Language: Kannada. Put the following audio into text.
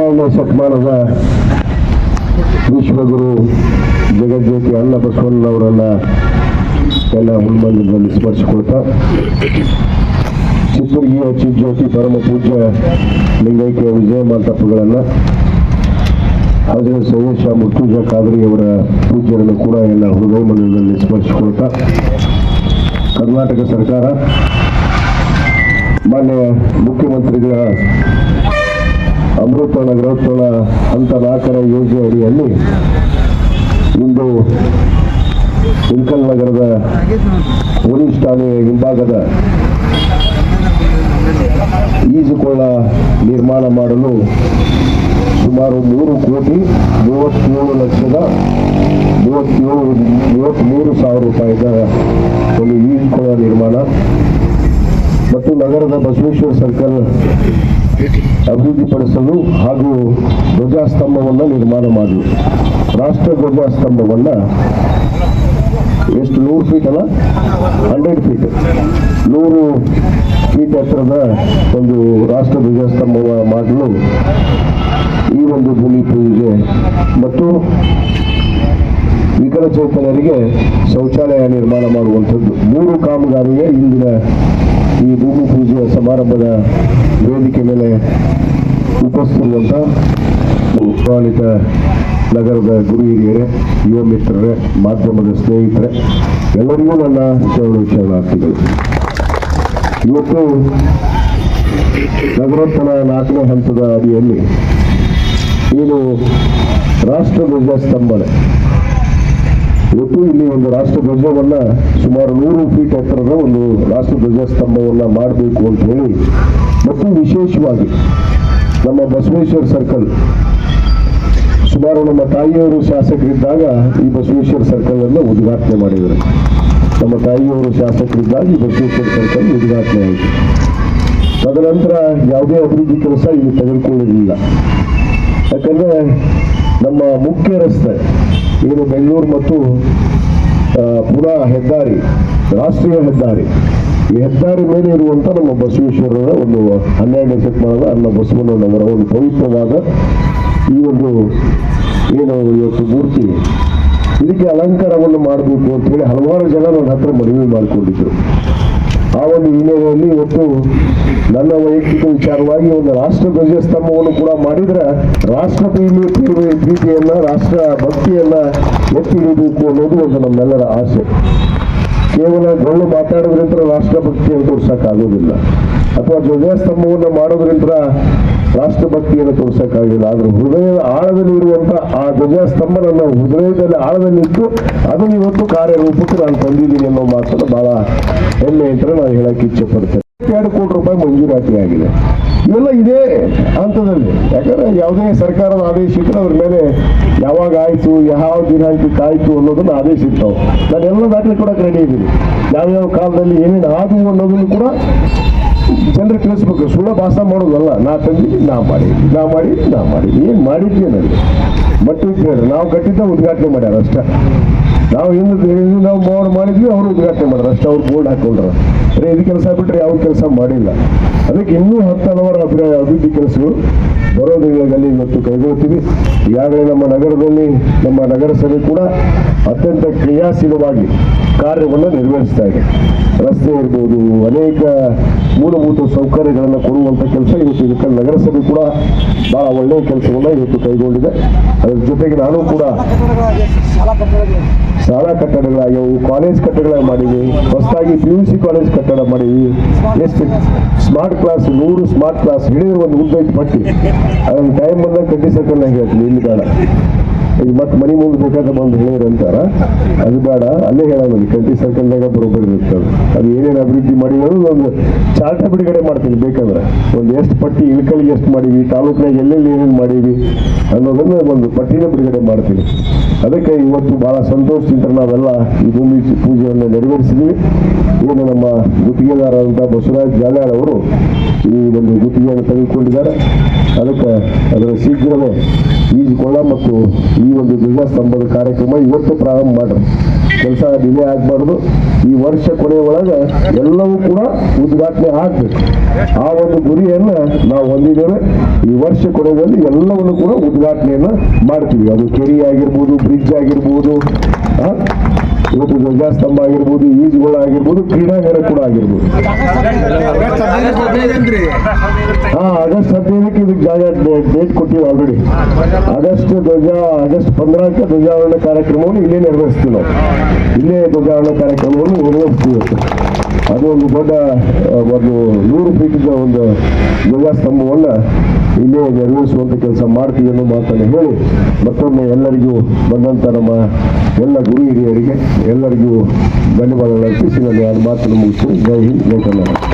12ನೇ ಶತಮಾನದ ವಿಶ್ವಗುರು ಜಗಜ್ಯೋತಿ ಅಣ್ಣ ಬಸವಣ್ಣನವರನ್ನು ಎಲ್ಲ ಹುಲ್ಬಂಧದಲ್ಲಿ ಸ್ಮರಿಸಿಕೊಳ್ತಾ ಚಿತ್ತೂರ್ಗಿಯ ಚಿಜ್ಯೋತಿ ಪರಮ ಪೂಜ್ಯ ಲಿಂಗೈಕ್ಯ ವಿಜಯ ಮಾತಪ್ಪಗಳನ್ನು ಹಜರತ್ ಸೈಯದ್ ಶಾ ಮುರ್ತುಜಾ ಖಾದ್ರಿಯವರ ಪೂಜ್ಯರನ್ನು ಕೂಡ ಎಲ್ಲ ಹೃದಯ ಮಂದಿರದಲ್ಲಿ ಸ್ಮರಿಸಿಕೊಳ್ತಾ ಕರ್ನಾಟಕ ಸರ್ಕಾರ ಮಾನ್ಯ ಮುಖ್ಯಮಂತ್ರಿಗಳ ಅಮೃತ ನಗರೋತ್ಸವ ಹಂತ 4ರ ಯೋಜನೆ ಅಡಿಯಲ್ಲಿ ಇಂದು ಇಳಕಲ್ ನಗರದ ಪೊಲೀಸ್ ಠಾಣೆಯ ಹಿಂಭಾಗದ ಈಜುಕೊಳ ನಿರ್ಮಾಣ ಮಾಡಲು ಸುಮಾರು 3,37,33,000 ರೂಪಾಯಿದ ಒಂದು ಈಜುಕೊಳ ನಿರ್ಮಾಣ ಮತ್ತು ನಗರದ ಬಸವೇಶ್ವರ ಸರ್ಕಲ್ ಅಭಿವೃದ್ಧಿಪಡಿಸಲು ಹಾಗೂ ಧ್ವಜಸ್ತಂಭವನ್ನು ನಿರ್ಮಾಣ ಮಾಡಲು ರಾಷ್ಟ್ರ ಧ್ವಜಸ್ತಂಭವನ್ನು ಎಷ್ಟು 100 ಫೀಟ್ ಅಲ್ಲ 100 ಫೀಟ್ 100 ಫೀಟ್ ಎತ್ತರದ ಒಂದು ರಾಷ್ಟ್ರ ಧ್ವಜಸ್ತಂಭ ಮಾಡಲು ಈ ಒಂದು ಭೂಮಿ ಪೂಜೆ ಮತ್ತು ವಿಕಲಚೇತನರಿಗೆ ಶೌಚಾಲಯ ನಿರ್ಮಾಣ ಮಾಡುವಂಥದ್ದು 3 ಕಾಮಗಾರಿಗೆ ಇಂದಿನ ಈ ಭೂಮಿ ಪೂಜೆಯ ಸಮಾರಂಭದ ವೇದಿಕೆ ಮೇಲೆ ಉಪಸ್ಥಿತಿರುವಂಥ ಗೌರವಾನ್ವಿತ ನಗರದ ಗುರು ಹಿರಿಯರೇ, ಯುವ ಮಿತ್ರರೇ, ಮಾಧ್ಯಮದ ಸ್ನೇಹಿತರೆ, ಎಲ್ಲರಿಗೂ ನನ್ನ ಶರಣಾರ್ಥಿಗಳು. ಇವತ್ತು ನಗರೋತ್ಸವ 4ನೇ ಹಂತದ ಅಡಿಯಲ್ಲಿ ಏನು ರಾಷ್ಟ್ರಧ್ವಜ ಸ್ತಂಭನೆ, ಇವತ್ತು ಇಲ್ಲಿ ಒಂದು ರಾಷ್ಟ್ರಧ್ವಜವನ್ನು ಸುಮಾರು 100 ಫೀಟ್ ಎತ್ತರದ ಒಂದು ರಾಷ್ಟ್ರಧ್ವಜ ಸ್ತಂಭವನ್ನು ಮಾಡಬೇಕು ಅಂತ ಹೇಳಿ ಮತ್ತು ವಿಶೇಷವಾಗಿ ನಮ್ಮ ಬಸವೇಶ್ವರ ಸರ್ಕಲ್ ಸುಮಾರು ನಮ್ಮ ತಾಯಿಯವರು ಶಾಸಕರಿದ್ದಾಗ ಈ ಬಸವೇಶ್ವರ ಸರ್ಕಲ್ ಅನ್ನು ಉದ್ಘಾಟನೆ ಮಾಡಿದರು. ನಮ್ಮ ತಾಯಿಯವರು ಶಾಸಕರಿದ್ದಾಗ ಈ ಬಸವೇಶ್ವರ ಸರ್ಕಲ್ ಉದ್ಘಾಟನೆ ಆಯಿತು. ತದನಂತರ ಯಾವುದೇ ಅಭಿವೃದ್ಧಿ ಕೆಲಸ ಇಲ್ಲಿ ತೆಗೆದುಕೊಳ್ಳಲಿಲ್ಲ. ಯಾಕಂದರೆ ನಮ್ಮ ಮುಖ್ಯ ರಸ್ತೆ ಏನು ಬೆಂಗಳೂರು ಮತ್ತು ಪುಣೆ ಹೆದ್ದಾರಿ, ರಾಷ್ಟ್ರೀಯ ಹೆದ್ದಾರಿ, ಈ ಹೆದ್ದಾರಿ ಮೇಲೆ ಇರುವಂಥ ನಮ್ಮ ಬಸವೇಶ್ವರರ ಒಂದು 12ನೇ ಶತಮಾನದ ಅಣ್ಣ ಬಸವಣ್ಣನವರ ಒಂದು ಪವಿತ್ರವಾದ ಈ ಒಂದು ಏನು ಇವತ್ತು ಮೂರ್ತಿ, ಇದಕ್ಕೆ ಅಲಂಕಾರವನ್ನು ಮಾಡಬೇಕು ಅಂತ ಹೇಳಿ ಹಲವಾರು ಜನ ನನ್ನ ಹತ್ರ ಮನವಿ ಮಾಡಿಕೊಂಡಿದ್ರು. ಆ ಒಂದು ಹಿನ್ನೆಲೆಯಲ್ಲಿ ಇವತ್ತು ನನ್ನ ವೈಯಕ್ತಿಕ ವಿಚಾರವಾಗಿ ಒಂದು ರಾಷ್ಟ್ರ ಧ್ವಜ ಸ್ತಂಭವನ್ನು ಕೂಡ ಮಾಡಿದ್ರೆ ರಾಷ್ಟ್ರ ಪ್ರೀತಿಯನ್ನ, ರಾಷ್ಟ್ರ ಭಕ್ತಿಯನ್ನ ಎತ್ತಿ ಹಿಡಿಬೇಕು ಅನ್ನೋದು ಒಂದು ನಮ್ಮೆಲ್ಲರ ಆಸೆ. ಕೇವಲ ಗೊಳ್ಳು ಮಾತಾಡೋದ್ರಿಂದ ರಾಷ್ಟ್ರ ಭಕ್ತಿಯನ್ನು ತೋರ್ಸಕ್ಕಾಗೋದಿಲ್ಲ, ಅಥವಾ ಧ್ವಜಸ್ತಂಭವನ್ನು ಮಾಡೋದ್ರಿಂದ ರಾಷ್ಟ್ರಭಕ್ತಿಯನ್ನು ತೋರ್ಸಕ್ಕಾಗಿಲ್ಲ. ಆದ್ರೆ ಹೃದಯದ ಆಳದಲ್ಲಿ ಇರುವಂತ ಆ ಧ್ವಜಸ್ತಂಭ ನನ್ನ ಹೃದಯದಲ್ಲಿ ಆಳದಲ್ಲಿದ್ದು ಅದನ್ನು ಇವತ್ತು ಕಾರ್ಯರೂಪಕ್ಕೆ ನಾನು ತಂದಿದ್ದೀನಿ ಅನ್ನೋ ಮಾತನ್ನು ಬಹಳ ಹೆಮ್ಮೆ ಅಂತ ನಾನು ಹೇಳಕ್ಕೆ ಇಚ್ಛೆ ಪಡ್ತೇನೆ. 2 ಕೋಟಿ ರೂಪಾಯಿ ಮಂಜೂರಾತಿ ಆಗಿದೆ. ಇವೆಲ್ಲ ಇದೇ ಹಂತದಲ್ಲಿ, ಯಾಕಂದ್ರೆ ಯಾವುದೇ ಸರ್ಕಾರದ ಆದೇಶ ಇದ್ರೆ ಅದ್ರ ಮೇಲೆ ಯಾವಾಗ ಆಯ್ತು, ಯಾವ ದಿನಾಂಕಕ್ಕೆ ಆಯ್ತು ಅನ್ನೋದನ್ನ ಆದೇಶ ಇರ್ತಾವೆ. ನಾನು ಎಲ್ಲ ದಾಖಲೆ ಕೂಡ ರೆಡಿ ಇದ್ದೀನಿ. ಯಾವ್ಯಾವ ಕಾಲದಲ್ಲಿ ಏನೇನು ಆದವು ಅನ್ನೋದನ್ನು ಕೂಡ ಜನರಿಗೆ ತಿಳಿಸ್ಬೇಕು. ಸುಳ್ಳ ಭಾಷಣ ಮಾಡೋದಲ್ಲ, ನಾ ತಂದಿದ್ದೀನಿ, ನಾ ಮಾಡಿ ಏನು ಮಾಡಿದ್ವಿ ನನಗೆ ಮಟ್ಟಿಗೆ ಹೇಳ್ರಿ. ನಾವು ಕಟ್ಟಿದ್ದ ಉದ್ಘಾಟನೆ ಮಾಡ್ಯಾರ ಅಷ್ಟೇ. ನಾವು ನಾವು ಬೋರ್ಡ್ ಮಾಡಿದ್ವಿ, ಅವರು ಉದ್ಘಾಟನೆ ಮಾಡ್ಯಾರ ಅಷ್ಟೇ. ಅವ್ರು ಬೋರ್ಡ್ ಹಾಕೊಂಡ್ರ ಇದು ಕೆಲಸ ಬಿಟ್ಟರೆ ಯಾವ ಕೆಲಸ ಮಾಡಿಲ್ಲ. ಅದಕ್ಕೆ ಇನ್ನೂ 10 ಹಲವಾರು ಅಭಿವೃದ್ಧಿ ಕೆಲಸಗಳು ಬರೋ ದಿನಗಳಲ್ಲಿ ಇವತ್ತು ಕೈಗೊಳ್ತೀವಿ. ಈಗಾಗಲೇ ನಮ್ಮ ನಗರದಲ್ಲಿ ನಮ್ಮ ನಗರಸಭೆ ಕೂಡ ಅತ್ಯಂತ ಕ್ರಿಯಾಶೀಲವಾಗಿ ಕಾರ್ಯವನ್ನು ನಿರ್ವಹಿಸ್ತಾ ಇದೆ. ರಸ್ತೆ ಇರ್ಬೋದು, ಅನೇಕ ಮೂಲಭೂತ ಸೌಕರ್ಯಗಳನ್ನು ಕೊಡುವಂಥ ಕೆಲಸ ಇವತ್ತು ಇಳಕಲ್ ನಗರಸಭೆ ಕೂಡ ಬಹಳ ಒಳ್ಳೆಯ ಕೆಲಸವನ್ನು ಇವತ್ತು ಕೈಗೊಂಡಿದೆ. ಅದರ ಜೊತೆಗೆ ನಾನು ಕೂಡ ಶಾಲಾ ಕಟ್ಟಡಗಳಾಗ್ಯವು, ಕಾಲೇಜ್ ಕಟ್ಟಡ ಮಾಡಿವಿ, ಹೊಸದಾಗಿ PUC ಕಾಲೇಜ್ ಕಟ್ಟಡ ಮಾಡಿವಿ. ಎಷ್ಟು ಸ್ಮಾರ್ಟ್ ಕ್ಲಾಸ್, 100 ಸ್ಮಾರ್ಟ್ ಕ್ಲಾಸ್ ಹಿಡಿದ್ರೆ ಒಂದು ಉದ್ದೈತಿ ಪಟ್ಟಿ. ಅದೊಂದು ಟೈಮ್ ಬಂದಾಗ ಕಡ್ಡಿ ಸರ್ಕಲ್ನಾಗ ಹೇಳ್ತೀನಿ, ಇಲ್ಲಿ ಬೇಡ, ಈಗ ಮತ್ತೆ ಮನೆ ಮುಂದೆ ಬೇಕಾದ್ರೆ ಬಂದು ಹೇಳಿದ್ರು ಅಂತಾರ, ಅದು ಬೇಡ, ಅಲ್ಲೇ ಹೇಳೋದು ಕಡ್ಡಿ ಸರ್ಕಲ್ನಾಗ ಬರೋಬ್ಬರಿ ಇರ್ತದೆ. ಅದು ಏನೇನು ಅಭಿವೃದ್ಧಿ ಮಾಡಿರೋದು ಒಂದು ಚಾರ್ಟ ಬಿಡುಗಡೆ ಮಾಡ್ತೀನಿ. ಬೇಕಂದ್ರೆ ಒಂದು ಎಷ್ಟು ಪಟ್ಟಿ ಇಳಕಲ್ಲಿಗೆ ಎಷ್ಟು ಮಾಡೀವಿ, ತಾಲೂಕಿನಾಗ ಎಲ್ಲೆಲ್ಲಿ ಏನೇನು ಮಾಡೀವಿ ಅನ್ನೋದನ್ನು ಒಂದು ಪಟ್ಟಿನ ಬಿಡುಗಡೆ ಮಾಡ್ತೀನಿ. ಅದಕ್ಕೆ ಇವತ್ತು ಬಹಳ ಸಂತೋಷದಿಂದ ನಾವೆಲ್ಲ ಈ ಭೂಮಿ ಪೂಜೆಯನ್ನು ನೆರವೇರಿಸಿದ್ವಿ. ಏನು ನಮ್ಮ ಗುತ್ತಿಗೆದಾರರಂಥ ಬಸವರಾಜ್ ಜಾಲ್ಯಾಳ್ ಅವರು ಈ ಒಂದು ಗುತ್ತಿಗೆಯನ್ನು ತೆಗೆದುಕೊಂಡಿದ್ದಾರೆ. ಅದಕ್ಕೆ ಅದರ ಶೀಘ್ರವೇ ಈಜುಕೊಳ ಮತ್ತು ಈ ಒಂದು ಧ್ವಜಸ್ತಂಭದ ಕಾರ್ಯಕ್ರಮ ಇವತ್ತು ಪ್ರಾರಂಭ ಮಾಡ್ರಿ. ಕೆಲಸ ಡಿಲೇ ಆಗಬಾರ್ದು. ಈ ವರ್ಷ ಕೊನೆಯ ಒಳಗೆ ಎಲ್ಲವೂ ಕೂಡ ಉದ್ಘಾಟನೆ ಆಗ್ಬೇಕು. ಆ ಒಂದು ಗುರಿಯನ್ನ ನಾವು ಹೊಂದಿದ್ದೇವೆ. ಈ ವರ್ಷ ಕೊನೆಯಲ್ಲಿ ಎಲ್ಲವನ್ನು ಕೂಡ ಉದ್ಘಾಟನೆಯನ್ನ ಮಾಡ್ತೀವಿ. ಅದು ಕೆರೆ ಆಗಿರ್ಬೋದು, ಬ್ರಿಡ್ಜ್ ಆಗಿರ್ಬೋದು, ಇವತ್ತು ಧ್ವಜಸ್ತಂಭ ಆಗಿರ್ಬೋದು, ಈಜುಗಳಾಗಿರ್ಬೋದು, ಕ್ರೀಡಾಂಗಣ ಕೂಡ ಆಗಿರ್ಬೋದು. ಆಗಸ್ಟ್ 15ಕ್ಕೆ ಇದಕ್ಕೆ ಜಾಗ ಡೇಟ್ ಕೊಟ್ಟಿವಿ ಆಲ್ರೆಡಿ. ಆಗಸ್ಟ್ 15ಕ್ಕೆ ಧ್ವಜಾರೋಹಣ ಕಾರ್ಯಕ್ರಮವನ್ನು ಇಲ್ಲೇ ನೆರವೇರಿಸ್ತೀವಿ ನಾವು. ಇಲ್ಲೇ ಧ್ವಜಾರೋಹಣ ಕಾರ್ಯಕ್ರಮವನ್ನು ನೆರವೇರಿಸ್ತೀವಿ. ಅದು ಒಂದು ದೊಡ್ಡ ಒಂದು 100 ಫೀಟಿನ ಒಂದು ಧ್ವಜಸ್ತಂಭವನ್ನು ಇಲ್ಲೇ ನೆರವೇರಿಸುವಂತ ಕೆಲಸ ಮಾಡ್ತೀವಿ ಅನ್ನೋ ಮಾತನ್ನು ಹೇಳಿ ಮತ್ತೊಮ್ಮೆ ಎಲ್ಲರಿಗೂ ಬಂದಂತ ನಮ್ಮ ಎಲ್ಲ ಗುರು ಹಿರಿಯರಿಗೆ ಎಲ್ಲರಿಗೂ ಧನ್ಯವಾದಗಳು ಅರ್ಪಿಸಿ ನಾನು 2 ಮಾತನ್ನು ಮುಗಿಸ್ತೀನಿ. ಜೈ ಹಿಂದ್, ಜೈ ಕರ್ನಾಟಕ.